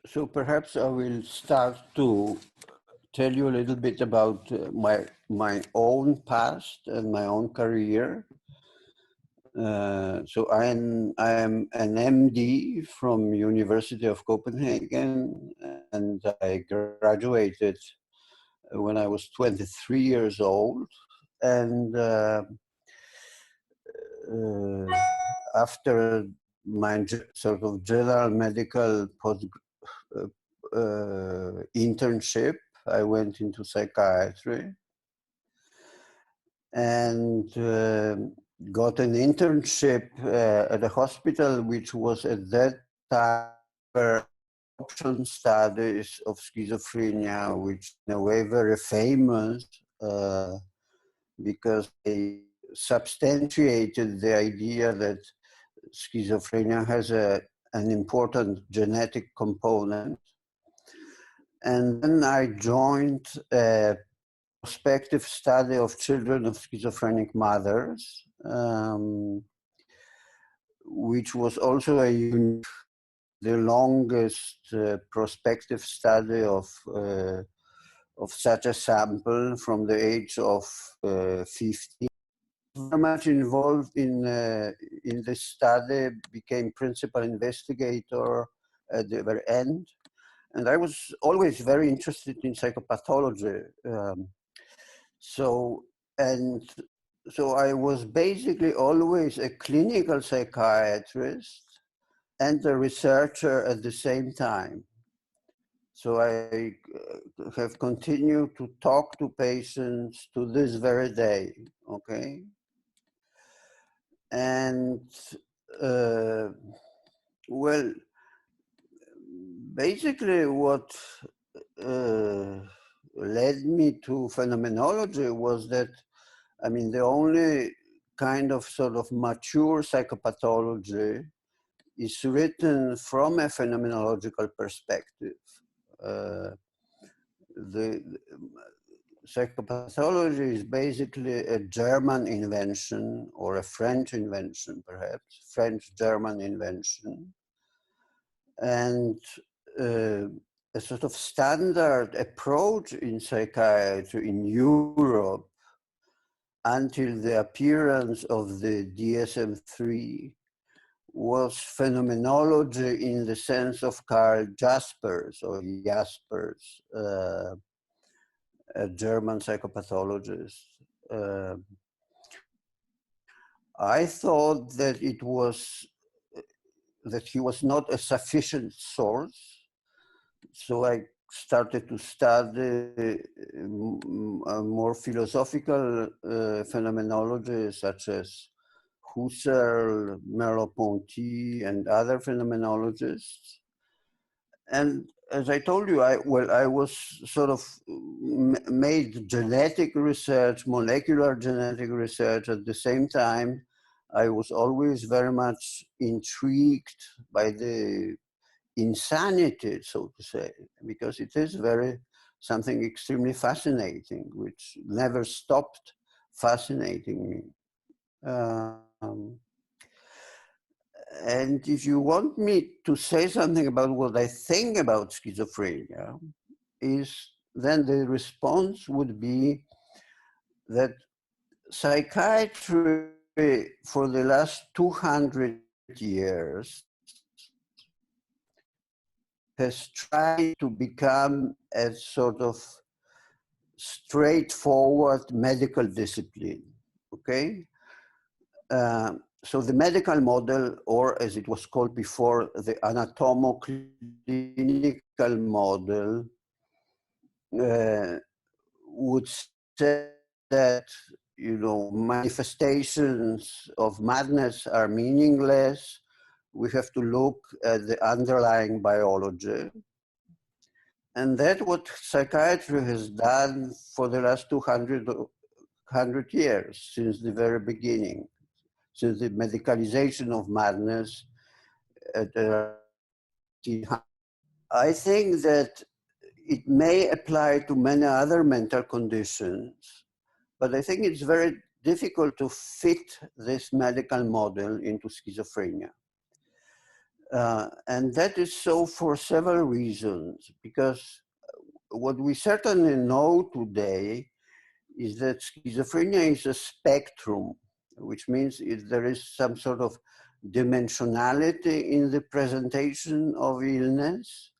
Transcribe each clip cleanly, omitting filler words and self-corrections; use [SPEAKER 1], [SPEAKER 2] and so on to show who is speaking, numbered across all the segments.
[SPEAKER 1] So perhaps I will start to tell you a little bit about my own past and my own career. So I am an MD from University of Copenhagen, and I graduated when I was 23 years old. And uh, after my sort of general medical post uh, internship, I went into psychiatry and got an internship at a hospital which was at that time for option studies of schizophrenia, which in a way very famous because they substantiated the idea that schizophrenia has an important genetic component. And then I joined a prospective study of children of schizophrenic mothers, which was also the longest prospective study of such a sample from the age of 50. Very much involved in this study, became principal investigator at the very end. And I was always very interested in psychopathology. So I was basically always a clinical psychiatrist and a researcher at the same time. So I have continued to talk to patients to this very day, okay? And well, basically what led me to phenomenology was that, I mean, the only kind of sort of mature psychopathology is written from a phenomenological perspective. The psychopathology is basically a German invention, or a French invention, perhaps, French-German invention. And a sort of standard approach in psychiatry in Europe until the appearance of the DSM-3 was phenomenology in the sense of Karl Jaspers, or Jaspers, a German psychopathologist. I thought that he was not a sufficient source, so I started to study more philosophical phenomenology, such as Husserl, Merleau-Ponty, and other phenomenologists. And as I told you, I was sort of made genetic research, molecular genetic research at the same time. I was always very much intrigued by the insanity, so to say, because it is something extremely fascinating, which never stopped fascinating me. And if you want me to say something about what I think about schizophrenia, then the response would be that psychiatry for the last 200 years has tried to become a sort of straightforward medical discipline, okay? So the medical model, or as it was called before, the anatomo-clinical model, would say that, you know, manifestations of madness are meaningless. We have to look at the underlying biology. And that's what psychiatry has done for the last 200 years, since the very beginning, since the medicalization of madness. I think that it may apply to many other mental conditions, but I think it's very difficult to fit this medical model into schizophrenia. And that is so for several reasons, because what we certainly know today is that schizophrenia is a spectrum, which means there is some sort of dimensionality in the presentation of illness,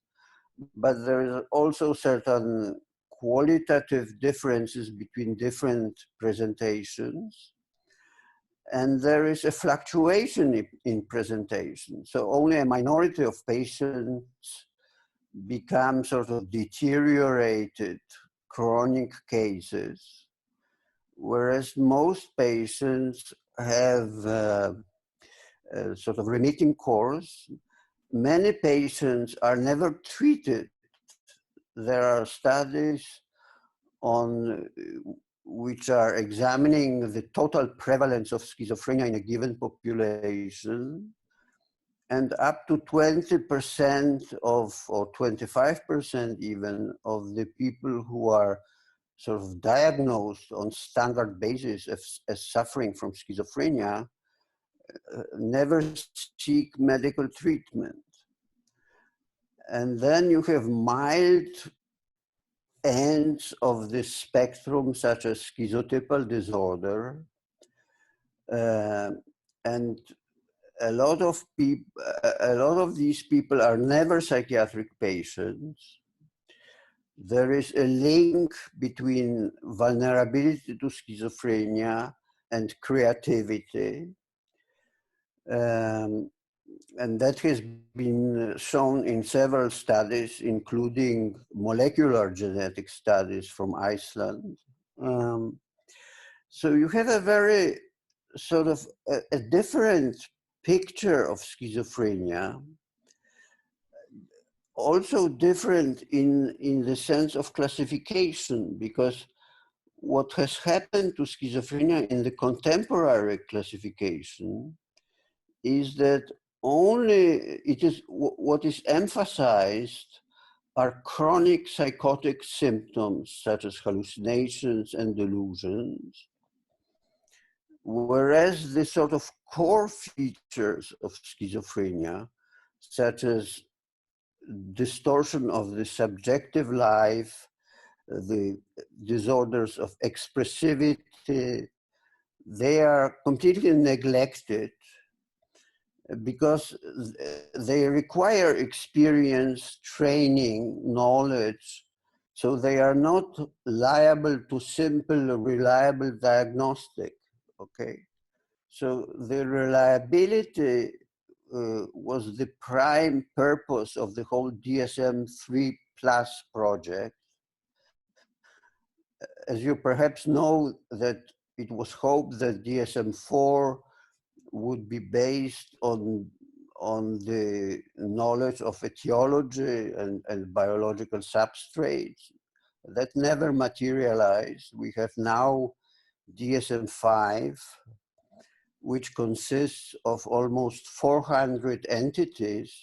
[SPEAKER 1] but there is also certain qualitative differences between different presentations. And there is a fluctuation in presentation. So only a minority of patients become sort of deteriorated chronic cases, whereas most patients have a sort of remitting course. Many patients are never treated. There are studies on which are examining the total prevalence of schizophrenia in a given population, and up to 20% of, or 25% even, of the people who are sort of diagnosed on standard basis as suffering from schizophrenia never seek medical treatment. And then you have mild ends of the spectrum, such as schizotypal disorder, and a lot of these people are never psychiatric patients. There is a link between vulnerability to schizophrenia and creativity. And that has been shown in several studies, including molecular genetic studies from Iceland. So you have a very sort of a different picture of schizophrenia, also different in the sense of classification, because what has happened to schizophrenia in the contemporary classification is that what is emphasized are chronic psychotic symptoms such as hallucinations and delusions, whereas the sort of core features of schizophrenia, such as distortion of the subjective life, the disorders of expressivity, they are completely neglected because they require experience, training, knowledge, so they are not liable to simple, reliable diagnostic, okay? So the reliability was the prime purpose of the whole DSM-3 plus project. As you perhaps know, that it was hoped that DSM-4 would be based on the knowledge of etiology and biological substrates. That never materialized. We have now DSM-5, which consists of almost 400 entities,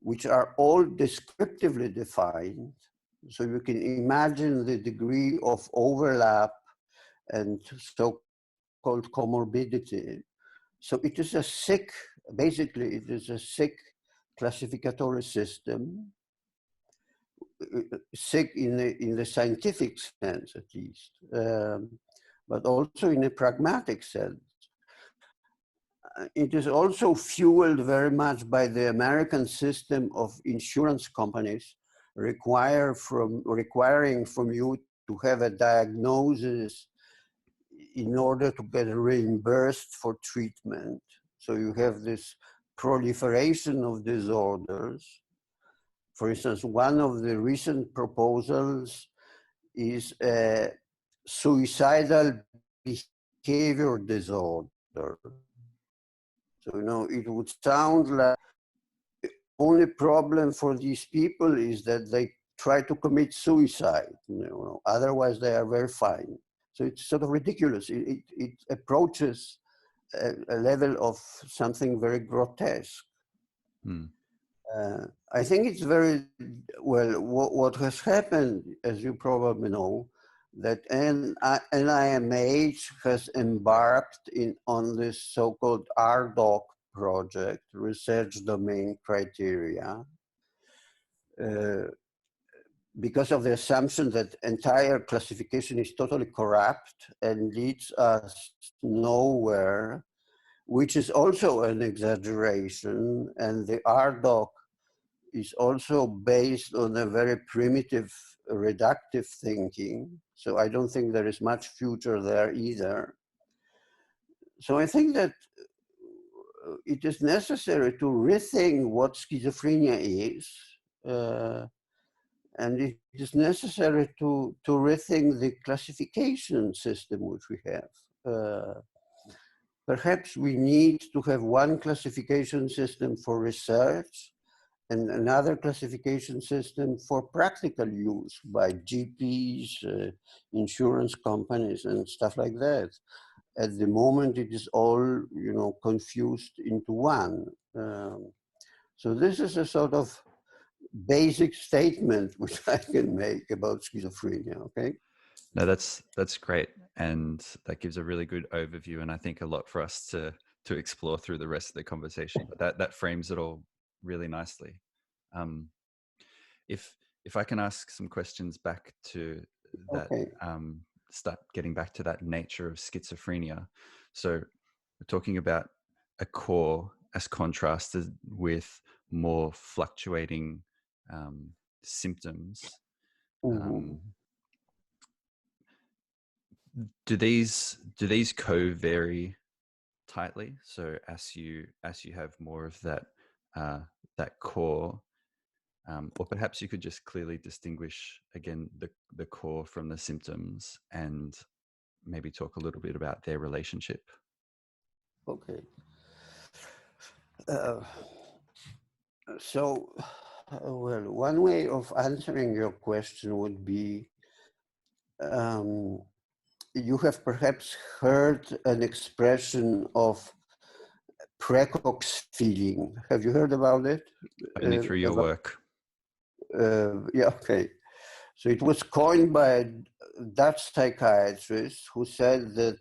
[SPEAKER 1] which are all descriptively defined. So you can imagine the degree of overlap and so-called comorbidity. So it is a sick, basically it is a sick classificatory system, sick in the scientific sense at least, but also in a pragmatic sense. It is also fueled very much by the American system of insurance companies requiring from you to have a diagnosis in order to get reimbursed for treatment. So you have this proliferation of disorders. For instance, one of the recent proposals is a suicidal behavior disorder. So, you know, it would sound like the only problem for these people is that they try to commit suicide, you know, otherwise they are very fine. So it's sort of ridiculous. It approaches a level of something very grotesque. I think it's very, well, what has happened, as you probably know, that NIMH has embarked on this so-called RDoC project, research domain criteria, because of the assumption that entire classification is totally corrupt and leads us nowhere, which is also an exaggeration. And the RDoC is also based on a very primitive reductive thinking. So I don't think there is much future there either. So I think that it is necessary to rethink what schizophrenia is. And it is necessary to rethink the classification system which we have. Perhaps we need to have one classification system for research and another classification system for practical use by GPs, insurance companies, and stuff like that. At the moment, it is all, confused into one. So this is a sort of basic statement which I can make about schizophrenia. Okay.
[SPEAKER 2] No, that's great, and that gives a really good overview, and I think a lot for us to explore through the rest of the conversation. But that frames it all really nicely. If I can ask some questions back to that,
[SPEAKER 1] Okay.
[SPEAKER 2] start getting back to that nature of schizophrenia. So we're talking about a core as contrasted with more fluctuating symptoms.
[SPEAKER 1] Mm-hmm.
[SPEAKER 2] Do these co-vary tightly? So as you have more of that that core, or perhaps you could just clearly distinguish again the core from the symptoms, and maybe talk a little bit about their relationship.
[SPEAKER 1] Okay. So, well, one way of answering your question would be, you have perhaps heard an expression of precox feeling. Have you heard about it?
[SPEAKER 2] Only through your work.
[SPEAKER 1] Yeah, okay. So it was coined by a Dutch psychiatrist who said that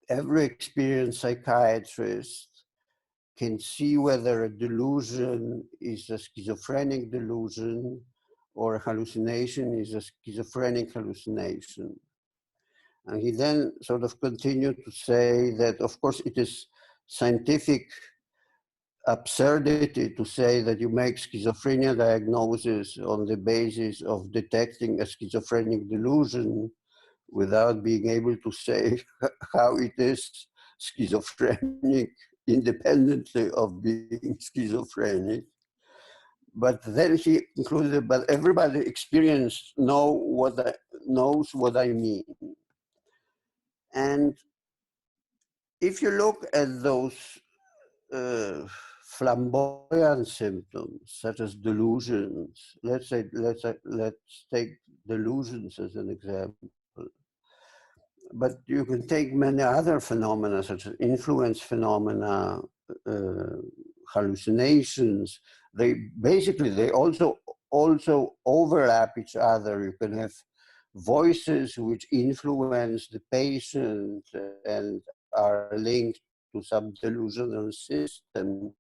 [SPEAKER 1] every experienced psychiatrist can see whether a delusion is a schizophrenic delusion or a hallucination is a schizophrenic hallucination. And he then sort of continued to say that, of course, it is scientific absurdity to say that you make schizophrenia diagnosis on the basis of detecting a schizophrenic delusion without being able to say how it is schizophrenic independently of being schizophrenic. But then he concluded, but everybody experienced knows what I mean. And if you look at those flamboyant symptoms, such as delusions, let's take delusions as an example. But you can take many other phenomena, such as influence phenomena, hallucinations. They also overlap each other. You can have voices which influence the patient and are linked to some delusional system.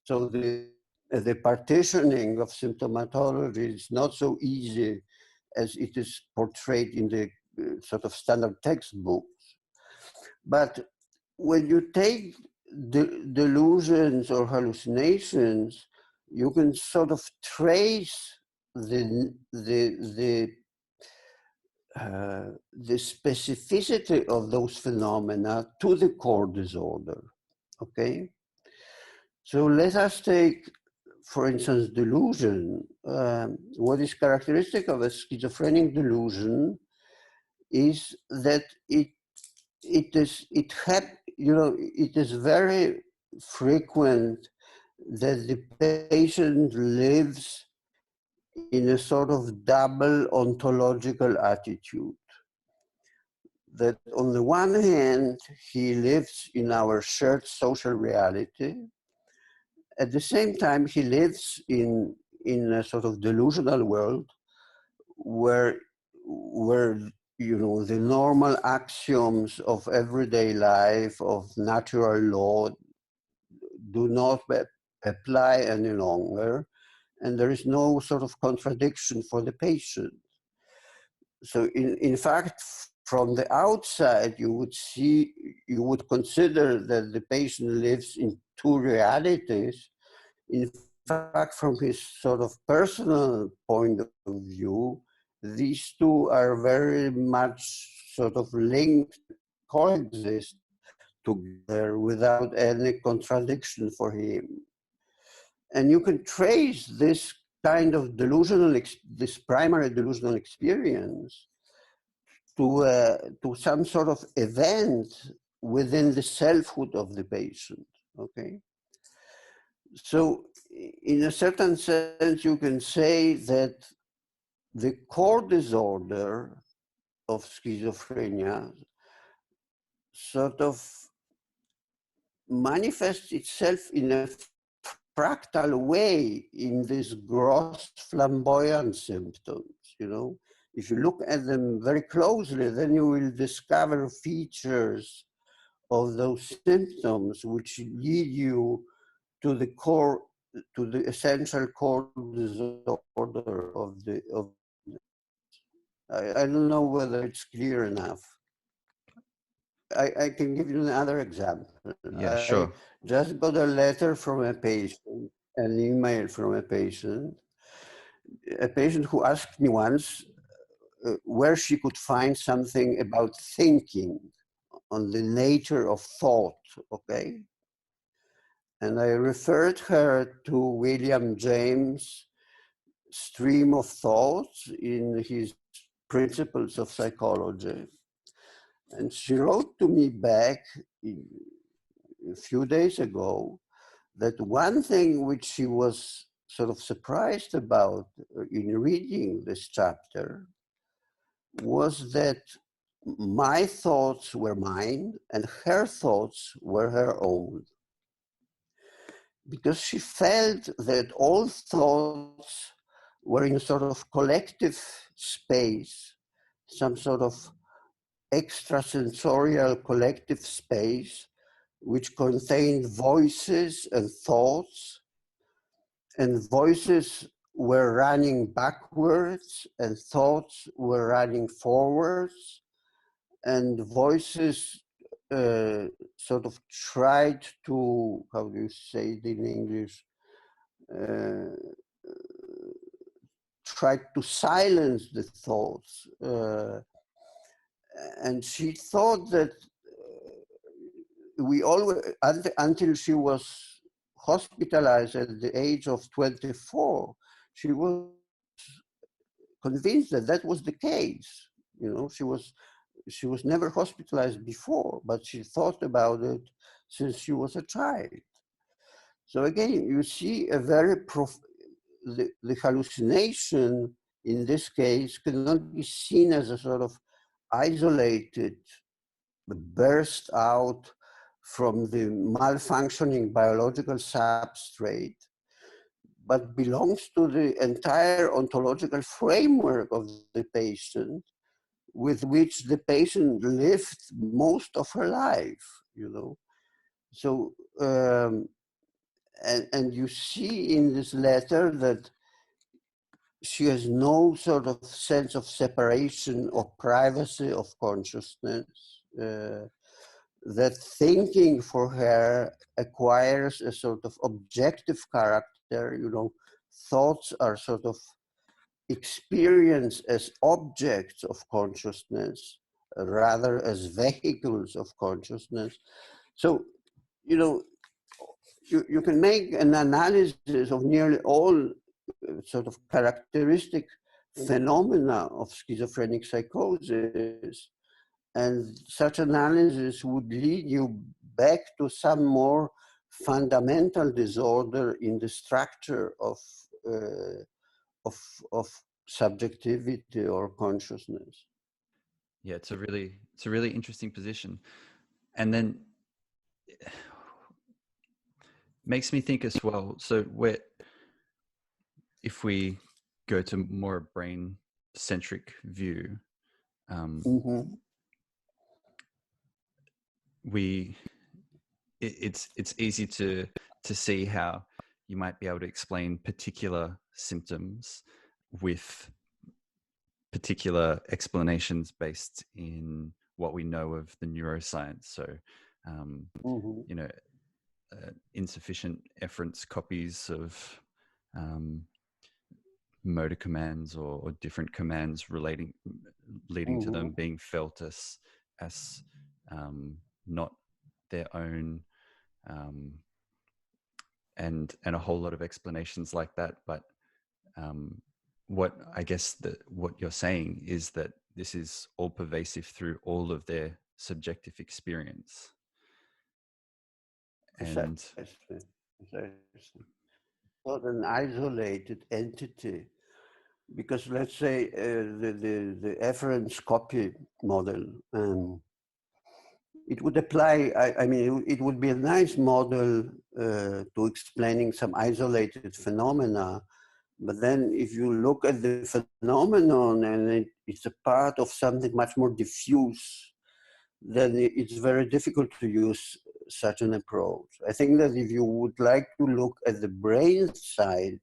[SPEAKER 1] So the partitioning of symptomatology is not so easy as it is portrayed in the sort of standard textbooks. But when you take delusions or hallucinations, you can sort of trace the specificity of those phenomena to the core disorder. Okay, so let us take, for instance, delusion. What is characteristic of a schizophrenic delusion is that it is very frequent that the patient lives in a sort of double ontological attitude. That on the one hand, he lives in our shared social reality. At the same time, he lives in a sort of delusional world where the normal axioms of everyday life, of natural law, do not apply any longer, and there is no sort of contradiction for the patient. So in fact, from the outside, you would consider that the patient lives in two realities. In fact, from his sort of personal point of view, these two are very much sort of linked, coexist together without any contradiction for him. And you can trace this kind of delusional, this primary delusional experience to some sort of event within the selfhood of the patient, okay? So in a certain sense, you can say that the core disorder of schizophrenia sort of manifests itself in a fractal way in these gross flamboyant symptoms, you know. If you look at them very closely, then you will discover features of those symptoms which lead you to the core, to the essential core disorder of the. I don't know whether it's clear enough. I can give you another example.
[SPEAKER 2] Yeah,
[SPEAKER 1] I
[SPEAKER 2] sure.
[SPEAKER 1] just got a letter from a patient, an email from a patient who asked me once where she could find something about thinking, on the nature of thought, okay? And I referred her to William James' stream of thoughts in his Principles of Psychology. And she wrote to me back a few days ago that one thing which she was sort of surprised about in reading this chapter was that my thoughts were mine and her thoughts were her own. Because she felt that all thoughts were in a sort of collective space, some sort of extrasensorial collective space, which contained voices and thoughts, and voices were running backwards and thoughts were running forwards, and voices sort of tried to, how do you say it in English, tried to silence the thoughts. And she thought that we always, until she was hospitalized at the age of 24, she was convinced that that was the case. You know, she was never hospitalized before, but she thought about it since she was a child. So again, you see a very the hallucination in this case cannot be seen as a sort of isolated burst out from the malfunctioning biological substrate, but belongs to the entire ontological framework of the patient with which the patient lived most of her life, you know. So, and you see in this letter that she has no sort of sense of separation or privacy of consciousness, that thinking for her acquires a sort of objective character, you know, thoughts are sort of experienced as objects of consciousness rather as vehicles of consciousness. So, you know, you can make an analysis of nearly all sort of characteristic phenomena of schizophrenic psychosis, and such analysis would lead you back to some more fundamental disorder in the structure of subjectivity or consciousness.
[SPEAKER 2] Yeah, it's a really interesting position. And then makes me think as well. So if we go to more brain centric view,
[SPEAKER 1] Mm-hmm.
[SPEAKER 2] we it's easy to see how you might be able to explain particular symptoms with particular explanations based in what we know of the neuroscience. So,
[SPEAKER 1] Mhm.
[SPEAKER 2] you know, insufficient efference copies of motor commands or different commands leading to them
[SPEAKER 1] Mhm.
[SPEAKER 2] being felt as not their own, um, and a whole lot of explanations like that. But what I guess what you're saying is that this is all pervasive through all of their subjective experience. And
[SPEAKER 1] Precisely. Precisely. Not an isolated entity, because let's say the efference copy model, it would apply. I mean, it would be a nice model to explaining some isolated phenomena. But then, if you look at the phenomenon and it's a part of something much more diffuse, then it's very difficult to use such an approach. I think that if you would like to look at the brain side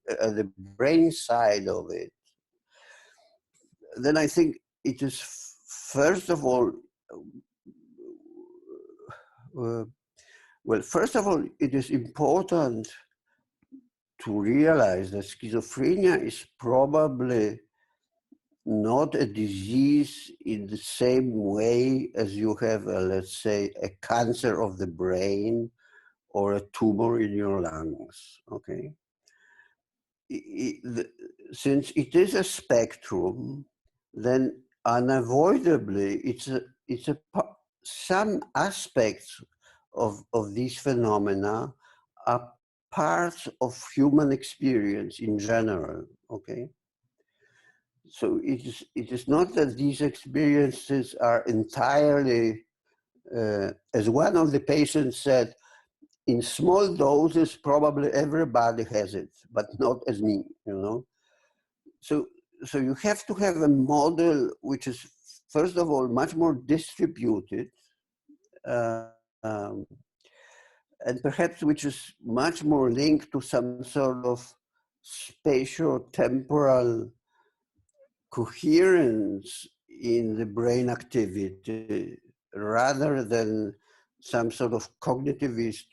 [SPEAKER 1] of it, then I think it is first of all, uh, well, first of all, it is important to realize that schizophrenia is probably not a disease in the same way as you have, let's say, a cancer of the brain or a tumor in your lungs, okay? Since it is a spectrum, then unavoidably some aspects of these phenomena are parts of human experience in general, okay? So it is not that these experiences are entirely, as one of the patients said, in small doses, probably everybody has it, but not as me, you know? So, so you have to have a model which is, first of all, much more distributed, uh, um, and perhaps which is much more linked to some sort of spatial-temporal coherence in the brain activity rather than some sort of cognitivist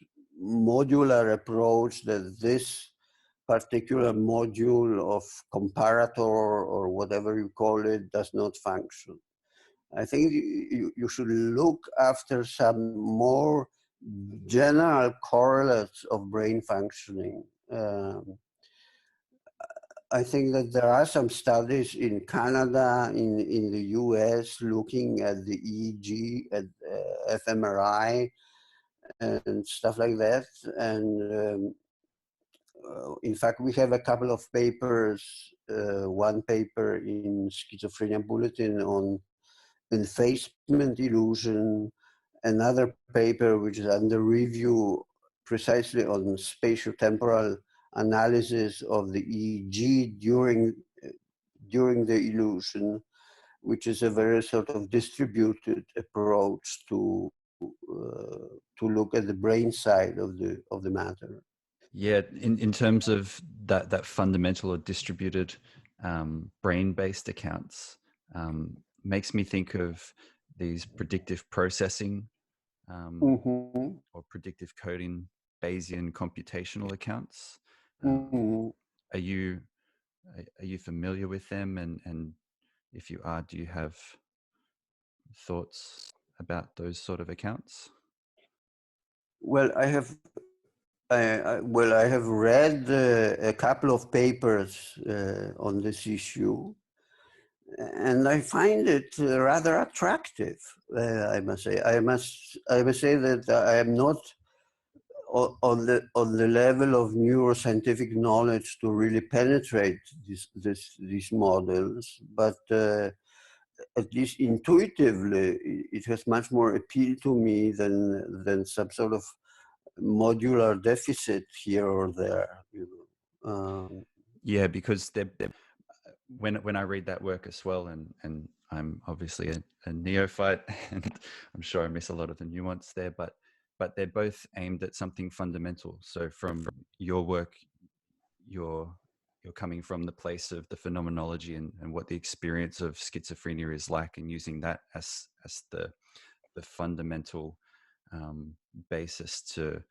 [SPEAKER 1] modular approach that this particular module of comparator or whatever you call it does not function. I think you should look after some more general correlates of brain functioning. I think that there are some studies in Canada, in the US, looking at the EEG, at fMRI, and stuff like that. And in fact, we have a couple of papers, one paper in Schizophrenia Bulletin on enfacement illusion, another paper which is under review precisely on spatiotemporal analysis of the EEG during the illusion, which is a very sort of distributed approach to look at the brain side of the matter.
[SPEAKER 2] yeah, in terms of that fundamental or distributed brain-based accounts, makes me think of these predictive processing
[SPEAKER 1] Mm-hmm.
[SPEAKER 2] or predictive coding Bayesian computational accounts.
[SPEAKER 1] Mm-hmm.
[SPEAKER 2] Are you familiar with them? And if you are, do you have thoughts about those sort of accounts?
[SPEAKER 1] Well, I have read a couple of papers on this issue, and I find it rather attractive. I must say. I must say that I am not on the level of neuroscientific knowledge to really penetrate these models, but at least intuitively, it has much more appeal to me than some sort of modular deficit here or there. You know.
[SPEAKER 2] Yeah, because when I read that work as well, and I'm obviously a neophyte, and I'm sure I miss a lot of the nuance there, but but they're both aimed at something fundamental. So from your work, you're coming from the place of the phenomenology and what the experience of schizophrenia is like, and using that as the fundamental basis to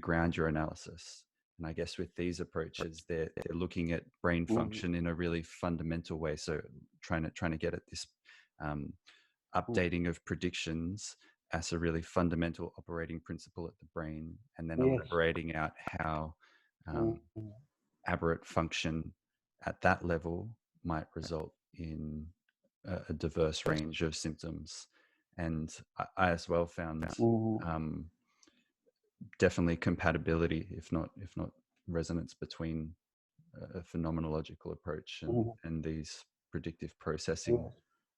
[SPEAKER 2] ground your analysis. And I guess with these approaches, they're looking at brain function in a really fundamental way. So trying to get at this updating of predictions as a really fundamental operating principle at the brain, and then
[SPEAKER 1] Yes.
[SPEAKER 2] elaborating out how aberrant function at that level might result in a diverse range of symptoms. And I as well found definitely compatibility, if not resonance, between a phenomenological approach and these predictive processing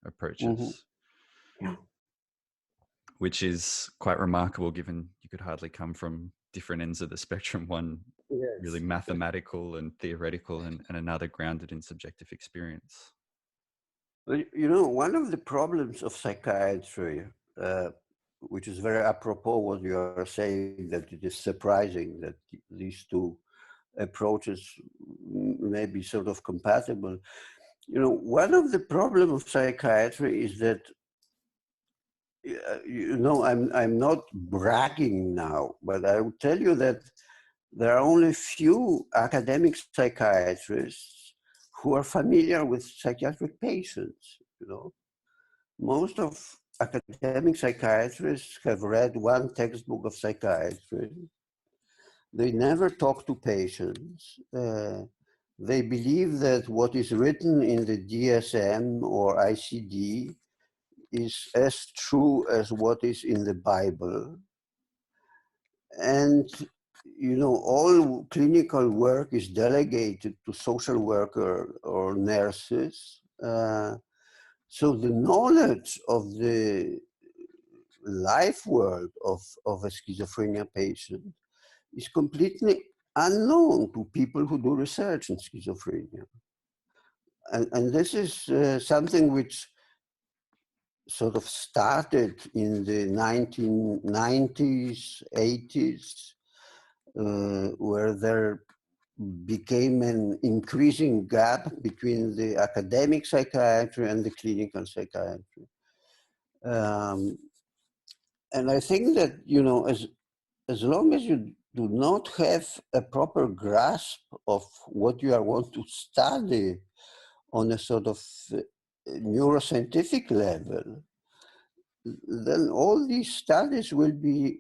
[SPEAKER 2] approaches,
[SPEAKER 1] Yeah.
[SPEAKER 2] which is quite remarkable given you could hardly come from different ends of the spectrum, one really
[SPEAKER 1] Yes.
[SPEAKER 2] mathematical and theoretical, and another grounded in subjective experience.
[SPEAKER 1] Well, you know, one of the problems of psychiatry, which is very apropos what you are saying, that it is surprising that these two approaches may be sort of compatible. You know, one of the problems of psychiatry is that, you know, I'm not bragging now, but I will tell you that there are only few academic psychiatrists who are familiar with psychiatric patients, you know. Most of academic psychiatrists have read one textbook of psychiatry. They never talk to patients. They believe that what is written in the DSM or ICD is as true as what is in the Bible. And, you know, all clinical work is delegated to social worker or nurses. So the knowledge of the life world of a schizophrenia patient is completely unknown to people who do research in schizophrenia. And this is something which sort of started in the 1990s, 80s, where there became an increasing gap between the academic psychiatry and the clinical psychiatry. And I think that, you know, as long as you do not have a proper grasp of what you are want to study on a sort of neuroscientific level, then all these studies will be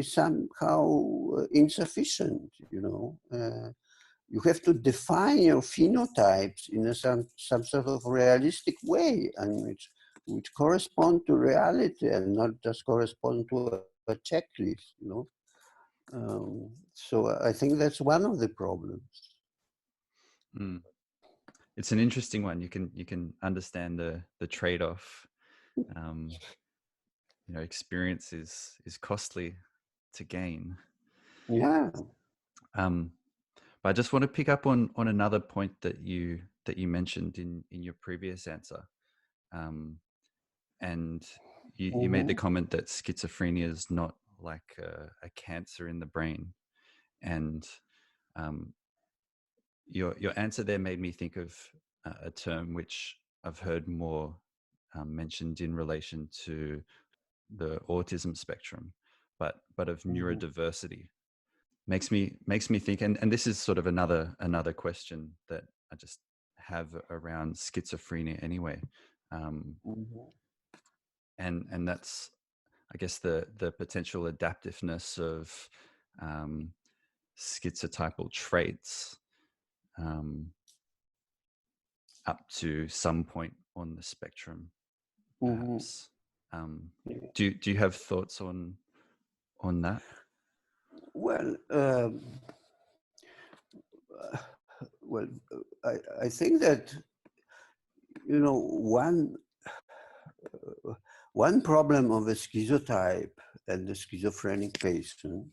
[SPEAKER 1] somehow insufficient. You know, you have to define your phenotypes in some sort of realistic way, and which correspond to reality and not just correspond to a checklist. You know, so I think that's one of the problems.
[SPEAKER 2] It's an interesting one. You can understand the trade-off. You know, experience is costly to gain.
[SPEAKER 1] Yeah.
[SPEAKER 2] But I just want to pick up on another point that you mentioned in your previous answer, and you made the comment that schizophrenia is not like a cancer in the brain, and your answer there made me think of a term which I've heard more mentioned in relation to the autism spectrum, but of neurodiversity. Makes me think, and this is sort of another question that I just have around schizophrenia anyway, and that's, I guess, the potential adaptiveness of schizotypal traits up to some point on the spectrum, perhaps. Do you have thoughts on that?
[SPEAKER 1] Well, well, I think that, you know, one problem of a schizotype and the schizophrenic patient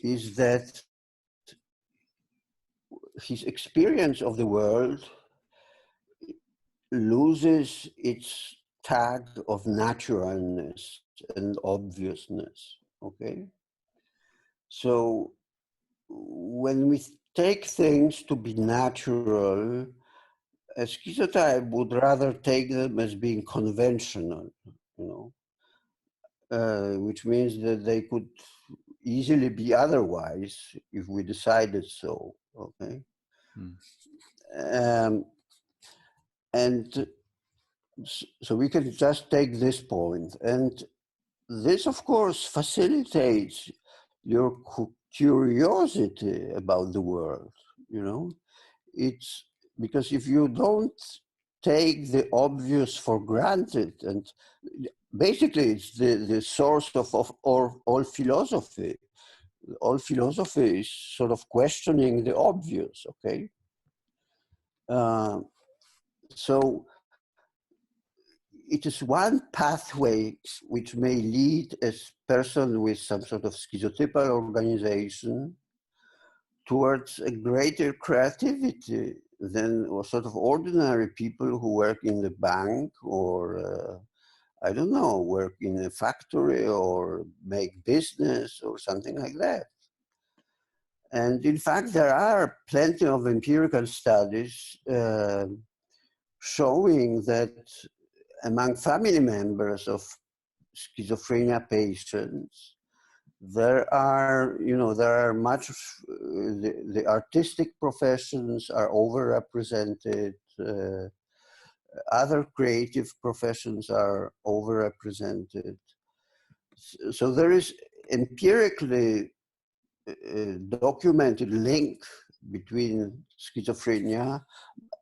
[SPEAKER 1] is that his experience of the world loses its tag of naturalness. and obviousness, okay? So when we take things to be natural, a schizotype would rather take them as being conventional, which means that they could easily be otherwise if we decided so, okay?
[SPEAKER 2] Mm.
[SPEAKER 1] Um, and so we can just take this point. And this, of course, facilitates your curiosity about the world, It's because if you don't take the obvious for granted, and basically it's the source of all philosophy. All philosophy is sort of questioning the obvious, okay? Uh, so it is one pathway which may lead a person with some sort of schizotypal organization towards a greater creativity than sort of ordinary people who work in the bank or, I don't know, work in a factory or make business or something like that. And in fact, there are plenty of empirical studies showing that among family members of schizophrenia patients, there are much, the artistic professions are overrepresented, other creative professions are overrepresented. So there is empirically documented link between schizophrenia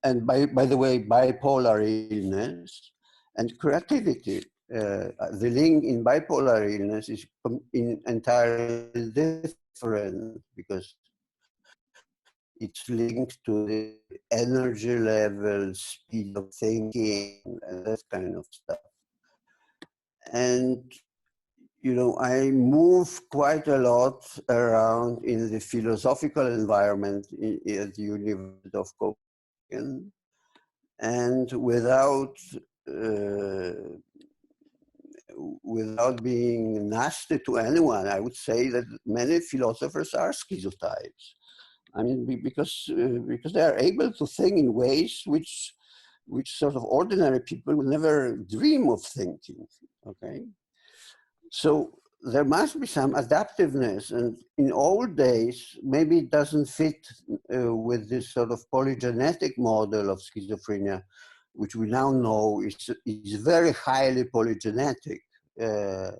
[SPEAKER 1] and, by the way, bipolar illness and creativity. The link in bipolar illness is entirely different because it's linked to the energy level, speed of thinking, and that kind of stuff. And I move quite a lot around in the philosophical environment at the University of Copenhagen, and without being nasty to anyone, I would say that many philosophers are schizotypes. I mean, because they are able to think in ways which sort of ordinary people would never dream of thinking. Okay, so there must be some adaptiveness, and in old days, maybe it doesn't fit with this sort of polygenetic model of schizophrenia, which we now know is very highly polygenetic. Uh,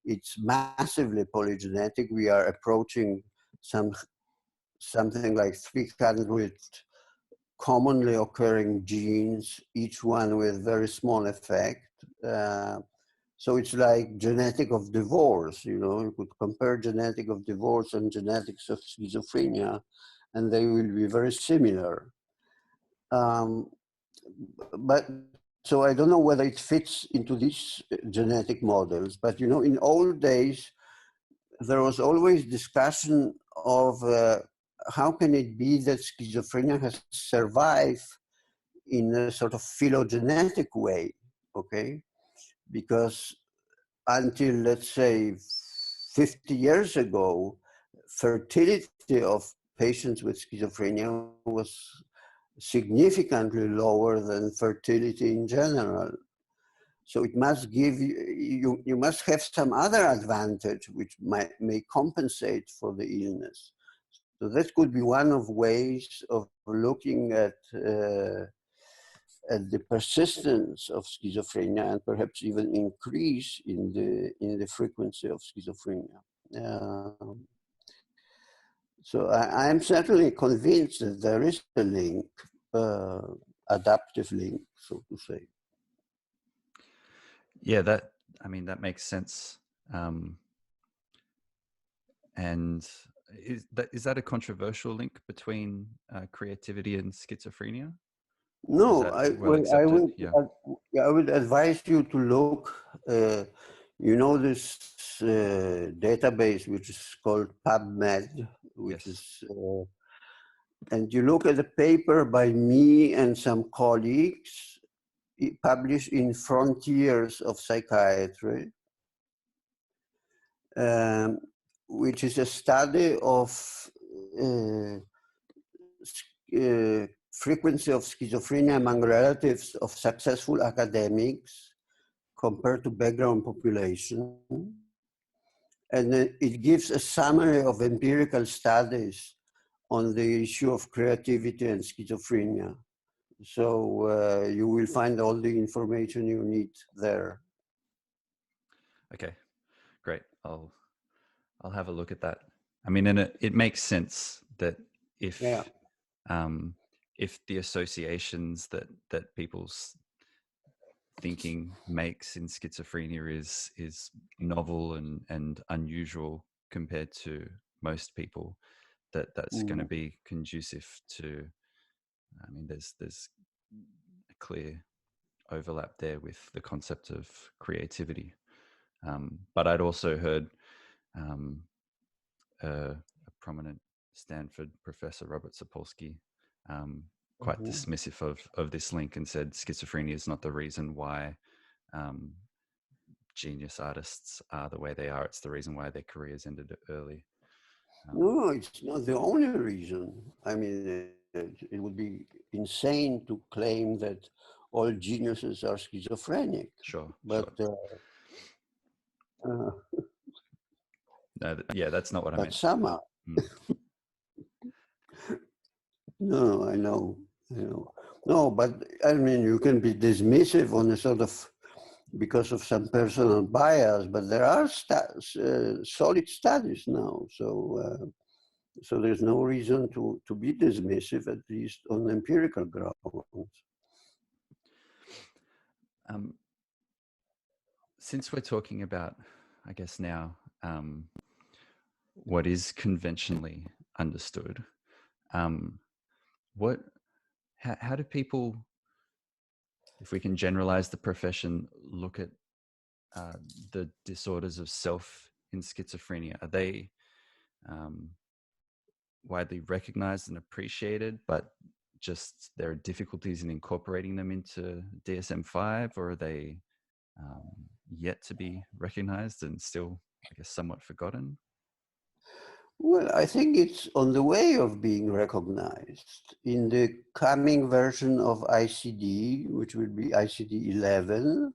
[SPEAKER 1] it's massively polygenetic. We are approaching something like 300 commonly occurring genes, each one with very small effect. So it's like genetic of divorce, you could compare genetic of divorce and genetics of schizophrenia, and they will be very similar. But so I don't know whether it fits into these genetic models, but in old days, there was always discussion of how can it be that schizophrenia has survived in a sort of phylogenetic way, okay? Because until, let's say, 50 years ago, fertility of patients with schizophrenia was significantly lower than fertility in general. So it must give you must have some other advantage which may compensate for the illness. So that could be one of ways of looking at the persistence of schizophrenia and perhaps even increase in the frequency of schizophrenia. So I am certainly convinced that there is a link, adaptive link, so to say.
[SPEAKER 2] Yeah, that makes sense. And is that a controversial link between creativity and schizophrenia? Is
[SPEAKER 1] No,
[SPEAKER 2] that well accepted? Yeah.
[SPEAKER 1] I would advise you to look. This database which is called PubMed, which
[SPEAKER 2] Yes.
[SPEAKER 1] is, and you look at a paper by me and some colleagues published in Frontiers of Psychiatry, um, which is a study of uh, frequency of schizophrenia among relatives of successful academics compared to background population. And it gives a summary of empirical studies on the issue of creativity and schizophrenia. So you will find all the information you need there.
[SPEAKER 2] Okay, great. I'll have a look at that. I mean, and it makes sense that if
[SPEAKER 1] Yeah.
[SPEAKER 2] if the associations that people's thinking makes in schizophrenia is novel and unusual compared to most people, that's going to be conducive to. I mean, there's a clear overlap there with the concept of creativity. But I'd also heard a prominent Stanford professor, Robert Sapolsky, quite dismissive of this link and said schizophrenia is not the reason why genius artists are the way they are. It's the reason why their careers ended early.
[SPEAKER 1] No, it's not the only reason. I mean, it would be insane to claim that all geniuses are schizophrenic.
[SPEAKER 2] Sure,
[SPEAKER 1] But
[SPEAKER 2] sure. No, yeah, that's not what I
[SPEAKER 1] but
[SPEAKER 2] meant.
[SPEAKER 1] some are. No, I know. No, but I mean, you can be dismissive on a sort of because of some personal bias, but there are solid studies now. So so there's no reason to be dismissive, at least on empirical grounds.
[SPEAKER 2] Since we're talking about, I guess now, what is conventionally understood, how do people, if we can generalize the profession, look at the disorders of self in schizophrenia? Are they widely recognized and appreciated, but just there are difficulties in incorporating them into DSM-5, or are they yet to be recognized and still, I guess, somewhat forgotten?
[SPEAKER 1] Well, I think it's on the way of being recognized. In the coming version of ICD, which will be ICD-11,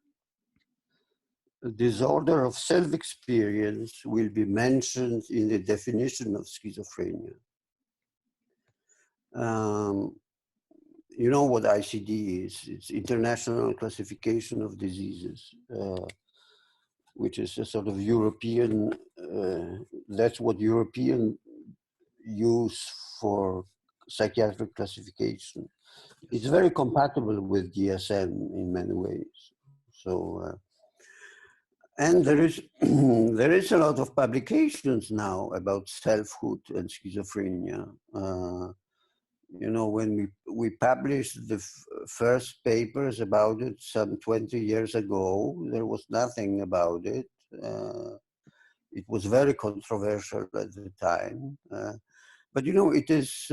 [SPEAKER 1] disorder of self-experience will be mentioned in the definition of schizophrenia. You know what ICD is? It's International Classification of Diseases, which is a sort of European, that's what European use for psychiatric classification. It's very compatible with DSM in many ways. So, and there is there is a lot of publications now about selfhood and schizophrenia. You know, when we published the first papers about it some 20 years ago, there was nothing about it. It was very controversial at the time. But you know, it is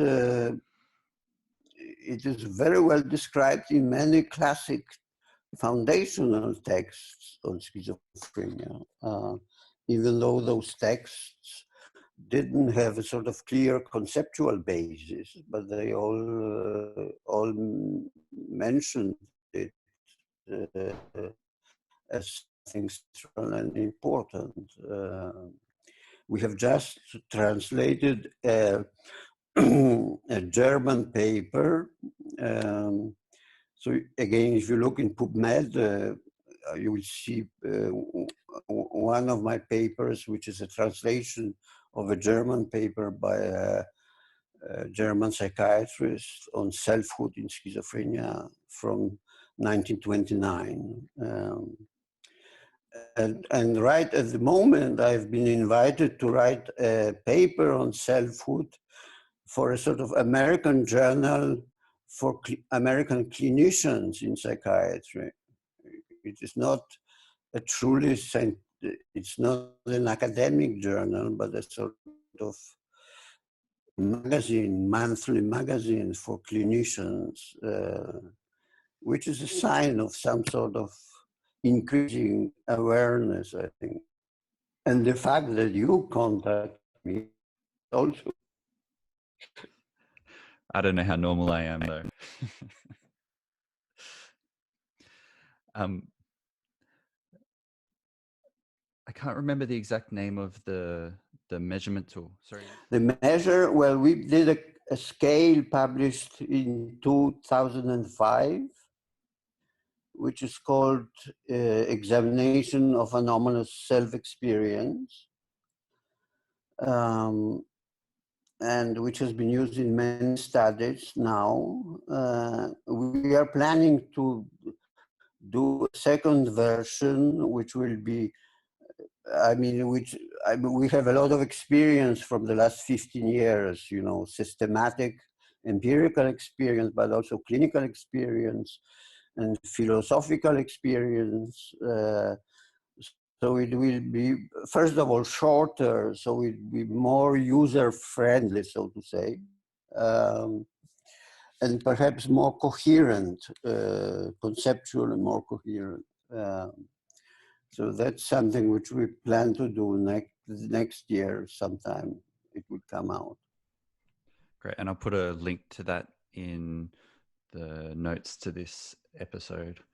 [SPEAKER 1] very well described in many classic foundational texts on schizophrenia, even though those texts didn't have a sort of clear conceptual basis, but they all mentioned it as something central and important. We have just translated a German paper. So again, if you look in PubMed, you will see one of my papers, which is a translation of a German paper by a German psychiatrist on selfhood in schizophrenia from 1929. And right at the moment, I've been invited to write a paper on selfhood for a sort of American journal for American clinicians in psychiatry. It is not a truly, it's not an academic journal, but a sort of magazine, monthly magazine for clinicians, which is a sign of some sort of increasing awareness, I think. And the fact that you contact me also.
[SPEAKER 2] I don't know how normal I am though. um, I can't remember the exact name of the measurement tool. Sorry.
[SPEAKER 1] The measure, well, we did a scale published in 2005, which is called Examination of Anomalous Self-Experience, and which has been used in many studies now. We are planning to do a second version, which will be, we have a lot of experience from the last 15 years, you know, systematic empirical experience, but also clinical experience and philosophical experience. So it will be, first of all, shorter, so it will be more user-friendly, so to say, and perhaps more coherent, conceptual and more coherent. So that's something which we plan to do next year sometime. It would come out.
[SPEAKER 2] Great, and I'll put a link to that in the notes to this episode.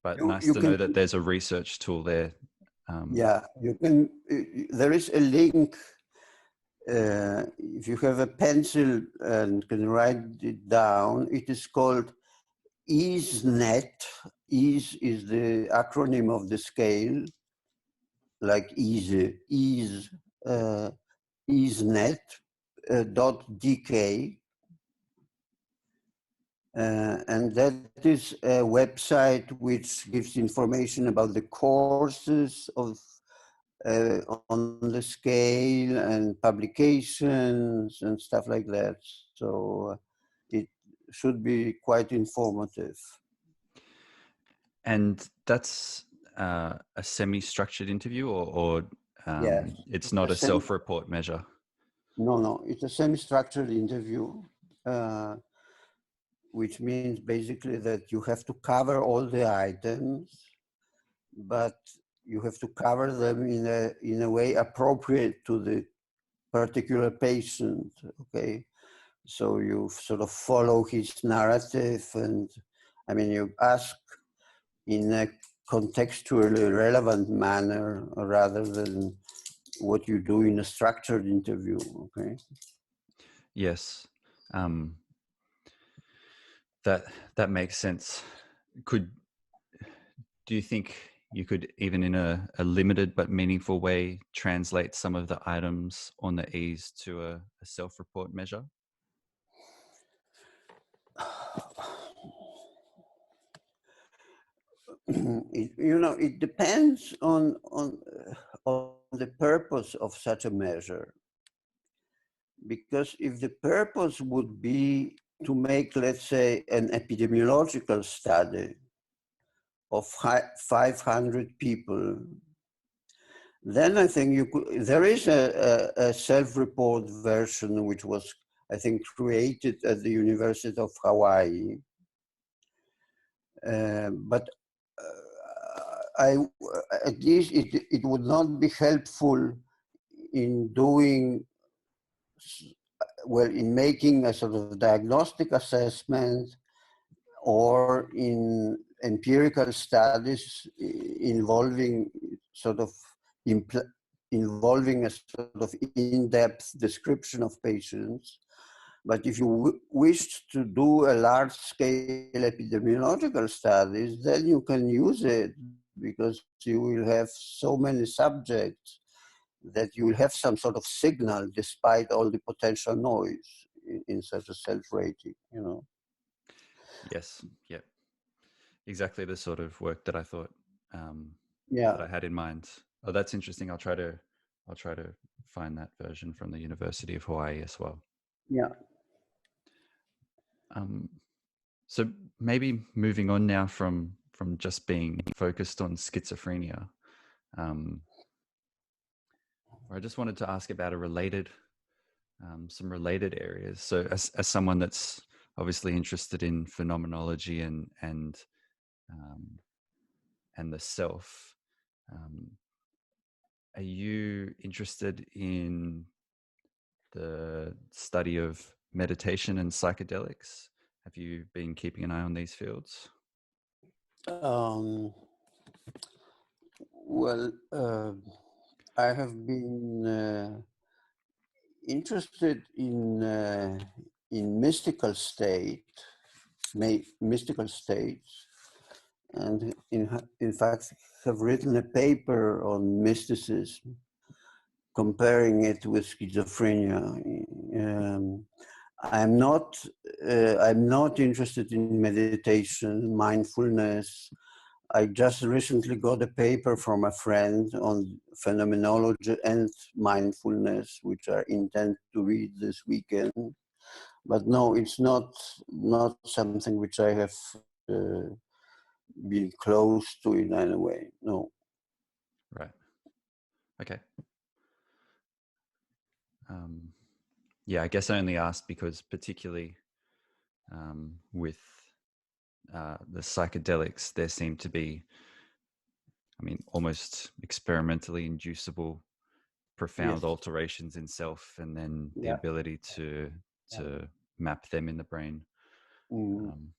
[SPEAKER 2] But nice to know that there's a research tool there.
[SPEAKER 1] Yeah, you can. There is a link. If you have a pencil and can write it down, it is called EaseNet. Ease is the acronym of the scale, like easy, ease, EaseNet.dk. And that is a website which gives information about the courses of on the scale and publications and stuff like that. So it should be quite informative.
[SPEAKER 2] And that's a semi-structured interview, or
[SPEAKER 1] Yes,
[SPEAKER 2] it's not a self-report measure?
[SPEAKER 1] No, it's a semi-structured interview, which means basically that you have to cover all the items, but you have to cover them in a way appropriate to the particular patient, okay? So you sort of follow his narrative, and I mean, you ask in a contextually relevant manner rather than what you do in a structured interview, okay?
[SPEAKER 2] Yes, that makes sense. Do you think you could, even in a limited but meaningful way, translate some of the items on the ease to a self-report measure?
[SPEAKER 1] It depends on the purpose of such a measure. Because if the purpose would be to make, let's say, an epidemiological study of 500 people, then I think there is a self-report version which was, I think, created at the University of Hawaii. But at least it would not be helpful in doing, well, in making a sort of diagnostic assessment or in empirical studies involving sort of involving a sort of in-depth description of patients. But if you wish to do a large-scale epidemiological studies, then you can use it because you will have so many subjects that you will have some sort of signal despite all the potential noise in such a self-rating, you know.
[SPEAKER 2] Yes, yep. Exactly the sort of work that I thought
[SPEAKER 1] Yeah.
[SPEAKER 2] that I had in mind. Oh, that's interesting. I'll try to find that version from the University of Hawaii as well.
[SPEAKER 1] Yeah.
[SPEAKER 2] So maybe moving on now from just being focused on schizophrenia, I just wanted to ask about some related areas. So as someone that's obviously interested in phenomenology and the self, are you interested in the study of meditation and psychedelics? Have you been keeping an eye on these fields?
[SPEAKER 1] Well, I have been interested in mystical states, and in fact have written a paper on mysticism, comparing it with schizophrenia. I'm not interested in meditation, mindfulness. I just recently got a paper from a friend on phenomenology and mindfulness, which I intend to read this weekend. But no, it's not something which I have been close to in any way. No.
[SPEAKER 2] Right. Okay. Yeah, I guess I only asked because particularly with the psychedelics, there seem to be, I mean, almost experimentally inducible profound
[SPEAKER 1] Yes.
[SPEAKER 2] alterations in self, and then the
[SPEAKER 1] Yeah.
[SPEAKER 2] ability to map them in the brain,
[SPEAKER 1] Mm.
[SPEAKER 2] um,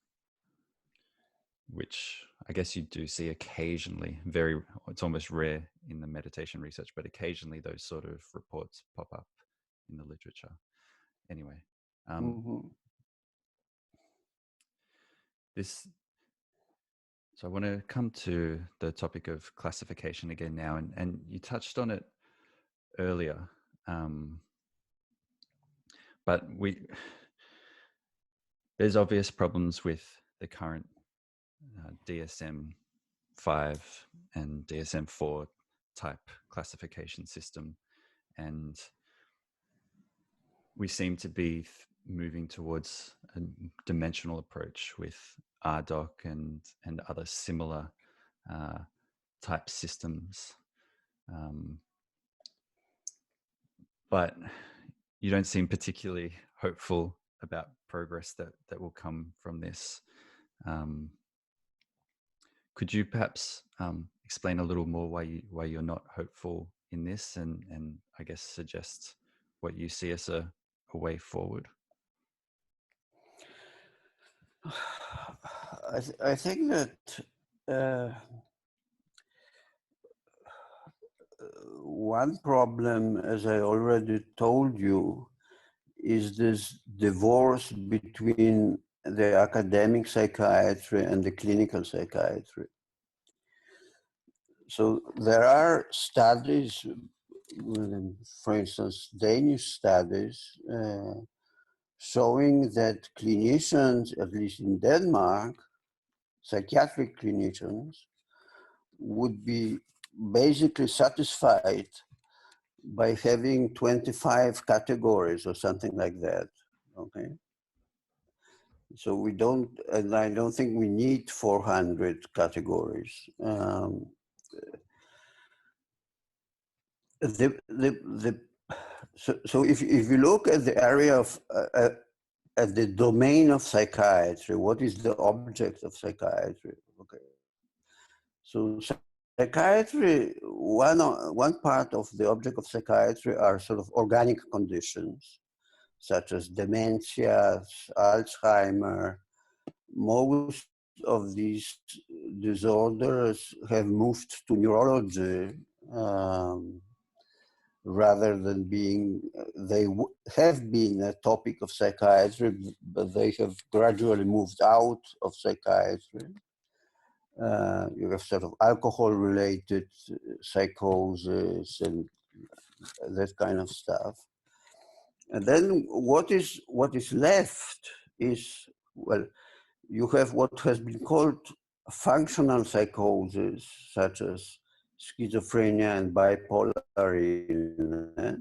[SPEAKER 2] which I guess you do see occasionally. Very, it's almost rare in the meditation research, but occasionally those sort of reports pop up in the literature. Anyway,
[SPEAKER 1] Mm-hmm.
[SPEAKER 2] this. So I want to come to the topic of classification again now, and you touched on it earlier, but there's obvious problems with the current DSM-5 and DSM-4 type classification system, and we seem to be moving towards a dimensional approach with RDoC and other similar type systems. But you don't seem particularly hopeful about progress that will come from this. Could you perhaps explain a little more why you're not hopeful in this, and I guess suggest what you see as a way forward?
[SPEAKER 1] I think that uh, one problem, as I already told you, is this divorce between the academic psychiatry and the clinical psychiatry. So there are studies, for instance, Danish studies, showing that clinicians, at least in Denmark, psychiatric clinicians, would be basically satisfied by having 25 categories or something like that. Okay. So we don't, and I don't think we need 400 categories. So if you look at the area of, at the domain of psychiatry, what is the object of psychiatry? Okay. So psychiatry, one part of the object of psychiatry are sort of organic conditions, such as dementia, Alzheimer. Most of these disorders have moved to neurology rather than being, they have been a topic of psychiatry, but they have gradually moved out of psychiatry. You have sort of alcohol-related psychosis and that kind of stuff. And then what is left is, well, you have what has been called functional psychosis, such as schizophrenia and bipolar illness.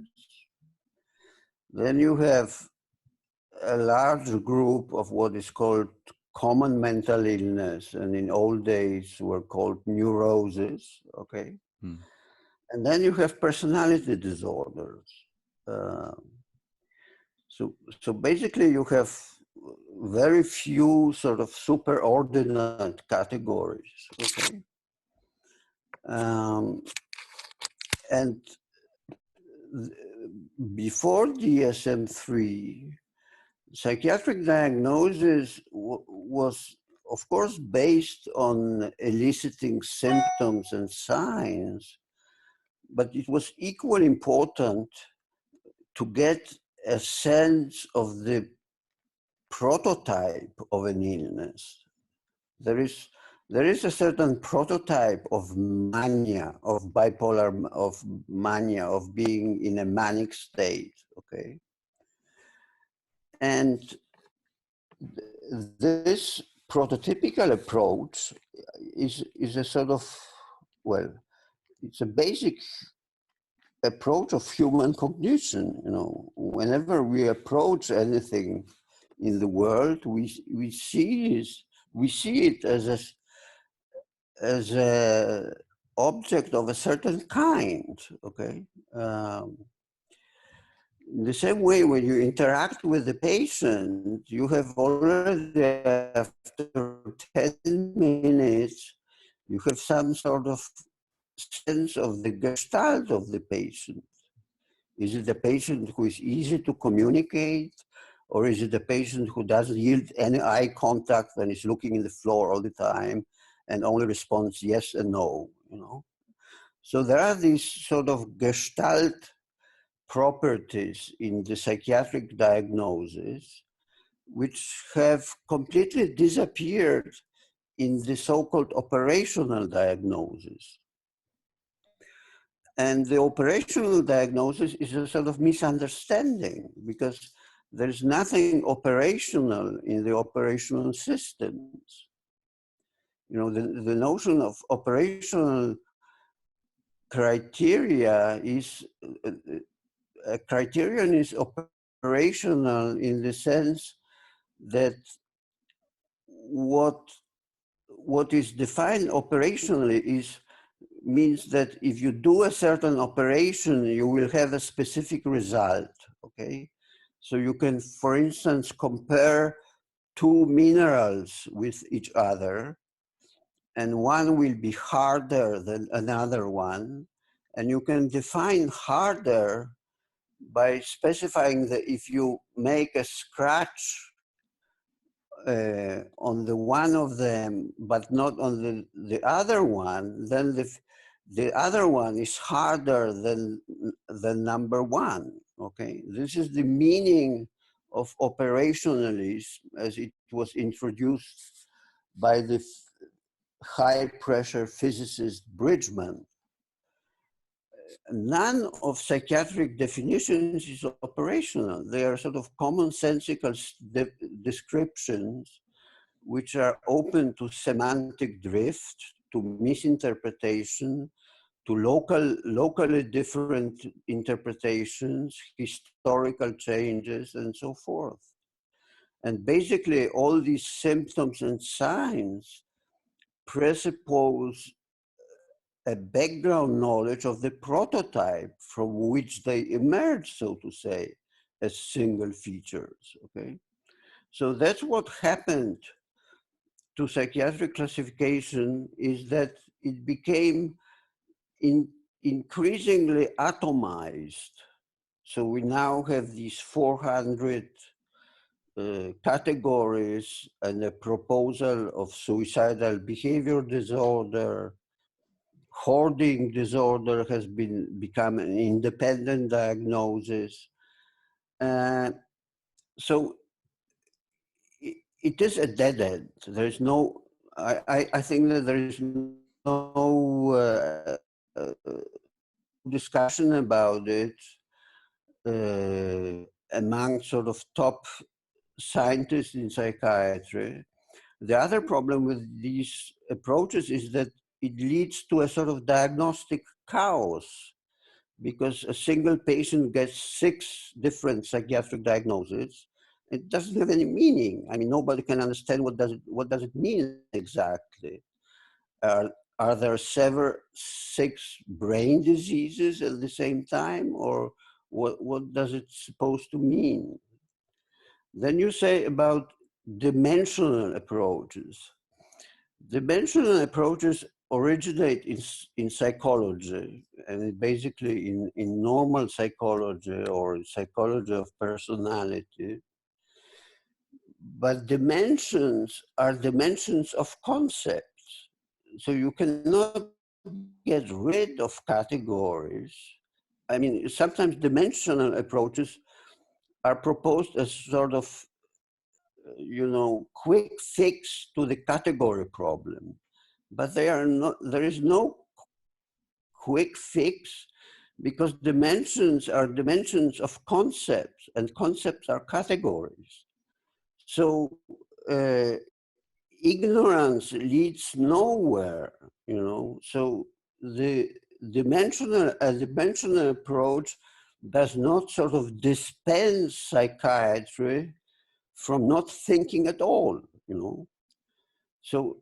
[SPEAKER 1] Then you have a large group of what is called common mental illness, and in old days were called neuroses, okay?
[SPEAKER 2] Hmm.
[SPEAKER 1] And then you have personality disorders. So basically you have very few sort of superordinate categories, okay? And before DSM-3, psychiatric diagnosis was, of course, based on eliciting symptoms and signs, but it was equally important to get a sense of the prototype of an illness. There is a certain prototype of mania, of bipolar, of mania, of being in a manic state, okay? And this prototypical approach is a sort of, well, it's a basic approach of human cognition. You know, whenever we approach anything in the world, we see it as a object of a certain kind. Okay. In the same way, when you interact with the patient, you have already, after 10 minutes, you have some sort of sense of the gestalt of the patient. Is it a patient who is easy to communicate, or is it a patient who doesn't yield any eye contact and is looking in the floor all the time and only responds yes and no, you know? So there are these sort of gestalt properties in the psychiatric diagnosis which have completely disappeared in the so-called operational diagnosis. And the operational diagnosis is a sort of misunderstanding, because there is nothing operational in the operational systems. You know, the notion of operational criteria is, a criterion is operational in the sense that what is defined operationally means that if you do a certain operation, you will have a specific result, okay? So you can, for instance, compare two minerals with each other, and one will be harder than another one, and you can define harder by specifying that if you make a scratch on the one of them, but not on the other one, then the other one is harder than number one, okay? This is the meaning of operationalism as it was introduced by the high pressure physicist Bridgman. None of psychiatric definitions is operational. They are sort of commonsensical descriptions which are open to semantic drift, to misinterpretation, to locally different interpretations, historical changes, and so forth. And basically all these symptoms and signs presuppose a background knowledge of the prototype from which they emerge, so to say, as single features, okay? So that's what happened to psychiatric classification, is that it became increasingly atomized. So we now have these 400 categories, and a proposal of suicidal behavior disorder. Hoarding disorder has become an independent diagnosis. So it is a dead end. There is no, I think that there is no discussion about it among sort of top scientists in psychiatry. The other problem with these approaches is that it leads to a sort of diagnostic chaos, because a single patient gets 6 different psychiatric diagnoses. It doesn't have any meaning. I mean, nobody can understand what does it mean exactly. Are there 6 brain diseases at the same time, or what does it supposed to mean? Then you say about dimensional approaches. Dimensional approaches originate in psychology, and basically in normal psychology or psychology of personality. But dimensions are dimensions of concepts. So you cannot get rid of categories. I mean, sometimes dimensional approaches are proposed as sort of, quick fix to the category problem. But they are not, there is no quick fix because dimensions are dimensions of concepts and concepts are categories. So ignorance leads nowhere, So the dimensional approach does not sort of dispense psychiatry from not thinking at all. So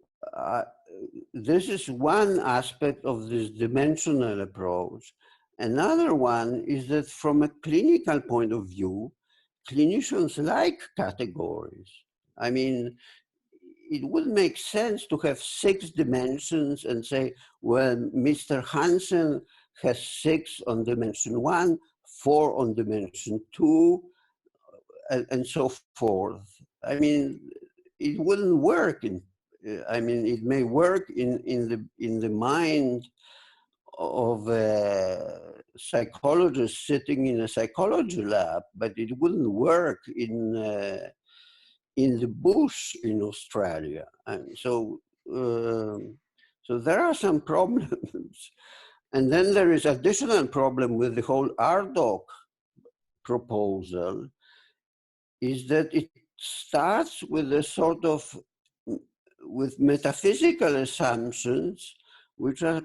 [SPEAKER 1] this is one aspect of this dimensional approach. Another one is that from a clinical point of view, clinicians like categories. I mean, it would make sense to have 6 dimensions and say, well, Mr. Hansen has 6 on dimension 1, 4 on dimension 2, and so forth. I mean, it wouldn't work. It may work in the mind of a psychologist sitting in a psychology lab, but it wouldn't work in the bush in Australia. And so there are some problems. And then there is additional problem with the whole RDoC proposal, is that it starts with a sort of, with metaphysical assumptions, which are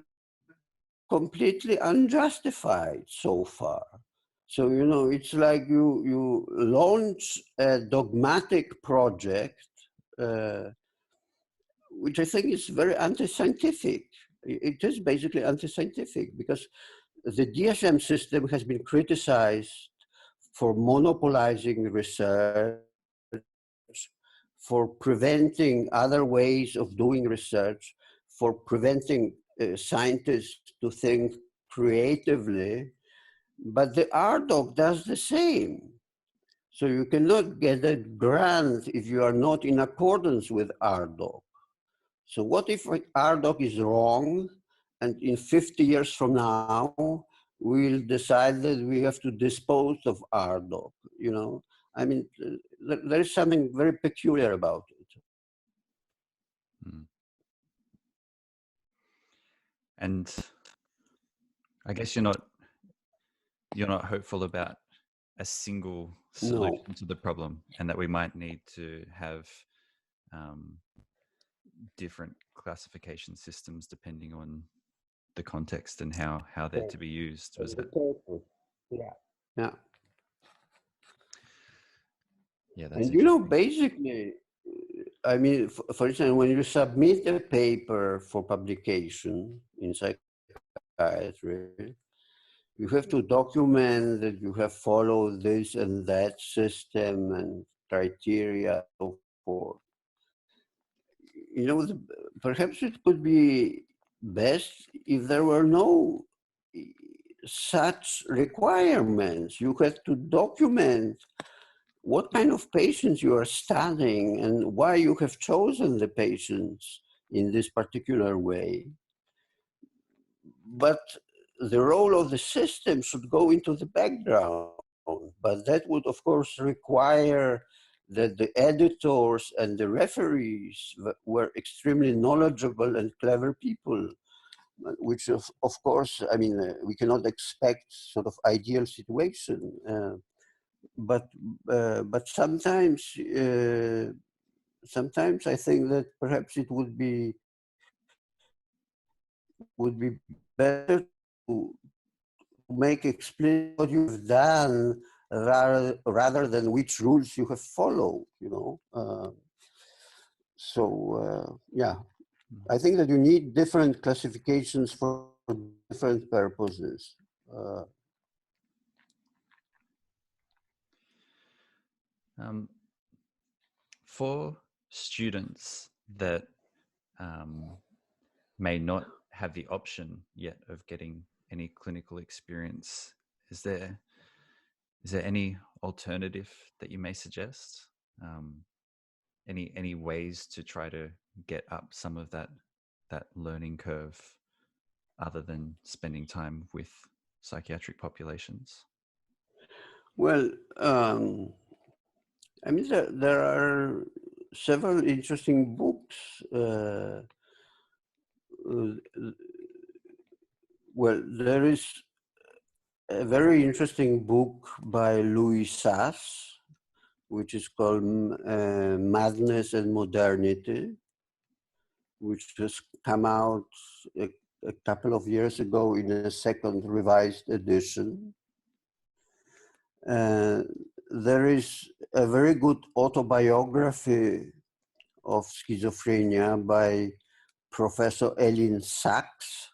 [SPEAKER 1] completely unjustified so far. So, it's like you launch a dogmatic project, which I think is very anti-scientific. It is basically anti-scientific because the DSM system has been criticized for monopolizing research, for preventing other ways of doing research, for preventing scientists to think creatively. But the RDoC does the same. So you cannot get a grant if you are not in accordance with RDoC. So what if RDoC is wrong, and in 50 years from now, we'll decide that we have to dispose of RDoC, I mean, there is something very peculiar about it.
[SPEAKER 2] Mm. And I guess you're not hopeful about a single solution
[SPEAKER 1] No.
[SPEAKER 2] to the problem, and that we might need to have different classification systems depending on the context and how they're to be used. Was that?
[SPEAKER 1] Yeah. Yeah.
[SPEAKER 2] Yeah, that's
[SPEAKER 1] And
[SPEAKER 2] interesting.
[SPEAKER 1] basically, I mean, for instance, when you submit a paper for publication in psychiatry, you have to document that you have followed this and that system and criteria, so forth. Perhaps it could be best if there were no such requirements. You have to document what kind of patients you are studying and why you have chosen the patients in this particular way. But the role of the system should go into the background. But that would, of course, require that the editors and the referees were extremely knowledgeable and clever people, which, of course, we cannot expect sort of ideal situation. But sometimes I think that perhaps it would be better to make explicit what you've done rather than which rules you have followed. Yeah, I think that you need different classifications for different purposes.
[SPEAKER 2] For students that may not have the option yet of getting any clinical experience. Is there any alternative that you may suggest? Any ways to try to get up some of that learning curve other than spending time with psychiatric populations?
[SPEAKER 1] Well, I mean, there are several interesting books. Well, there is a very interesting book by Louis Sass, which is called Madness and Modernity, which has come out a couple of years ago in a second revised edition. There is a very good autobiography of schizophrenia by Professor Elin Sachs,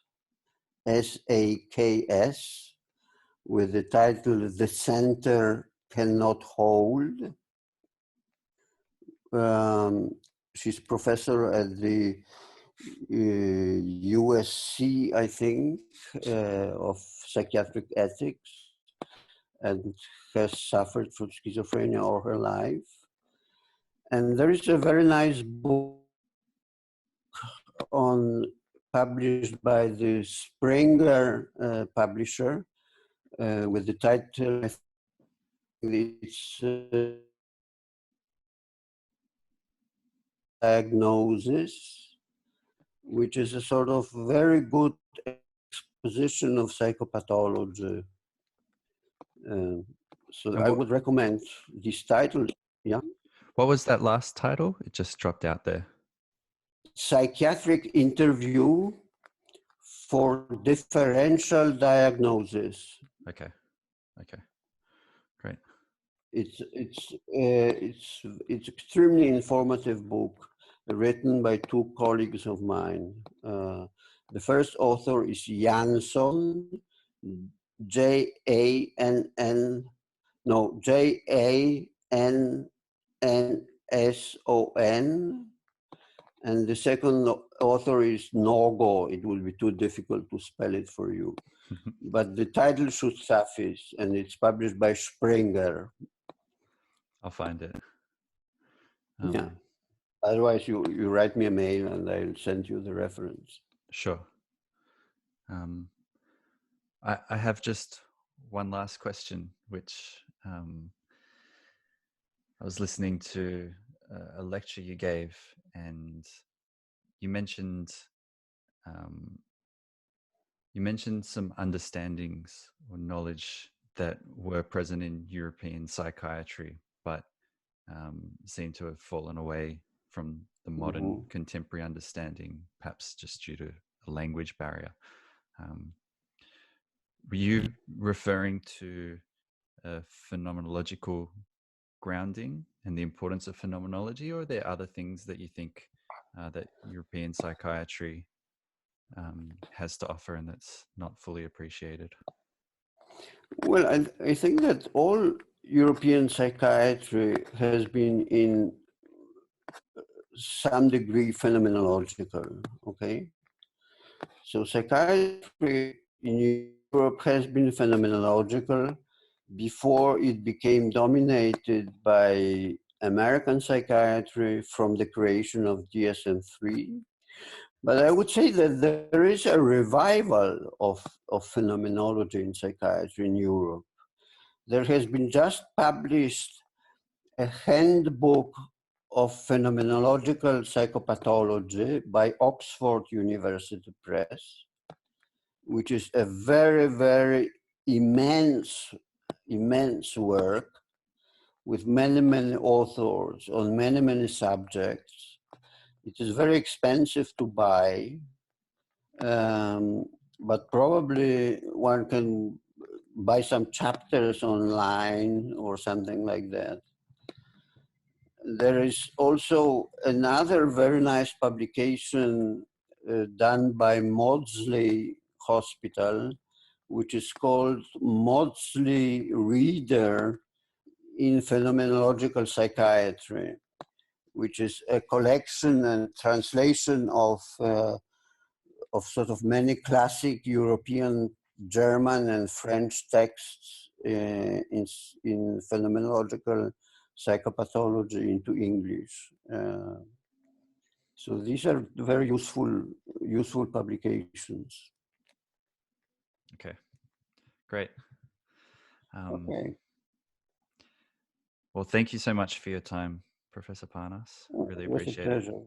[SPEAKER 1] S-A-K-S, with the title The Center Cannot Hold. She's professor at the USC, I think, of psychiatric ethics, and has suffered from schizophrenia all her life. And there is a very nice book published by the Springer publisher with the title, it's Diagnosis, which is a sort of very good exposition of psychopathology. So I would recommend this title. Yeah.
[SPEAKER 2] What was that last title? It just dropped out there.
[SPEAKER 1] Psychiatric Interview for Differential Diagnosis.
[SPEAKER 2] Okay. Great.
[SPEAKER 1] It's extremely informative book written by two colleagues of mine. The first author is Jansson, Jannsson, and the second author is Norgo. It will be too difficult to spell it for you. But the title should suffice, and it's published by Springer.
[SPEAKER 2] I'll find it.
[SPEAKER 1] Yeah. Otherwise, you write me a mail and I'll send you the reference.
[SPEAKER 2] Sure. I have just one last question, which I was listening to a lecture you gave, and you mentioned some understandings or knowledge that were present in European psychiatry, but seem to have fallen away from the modern contemporary understanding, perhaps just due to a language barrier. Were you referring to a phenomenological grounding and the importance of phenomenology, or are there other things that you think that European psychiatry has to offer and that's not fully appreciated?
[SPEAKER 1] Well, I think that all European psychiatry has been in some degree phenomenological, okay? So psychiatry in Europe has been phenomenological before it became dominated by American psychiatry from the creation of DSM-3. But I would say that there is a revival of phenomenology in psychiatry in Europe. There has been just published a handbook of phenomenological psychopathology by Oxford University Press, which is a very, very immense work with many, many authors on many, many subjects. It is very expensive to buy, but probably one can buy some chapters online or something like that. There is also another very nice publication done by Maudsley Hospital, which is called Maudsley Reader in Phenomenological Psychiatry, which is a collection and translation of sort of many classic European, German, and French texts in phenomenological psychopathology into English. So these are very useful publications.
[SPEAKER 2] Okay, great.
[SPEAKER 1] Okay.
[SPEAKER 2] Well, thank you so much for your time, Professor Parnas. Really
[SPEAKER 1] It was a
[SPEAKER 2] appreciate it.
[SPEAKER 1] pleasure.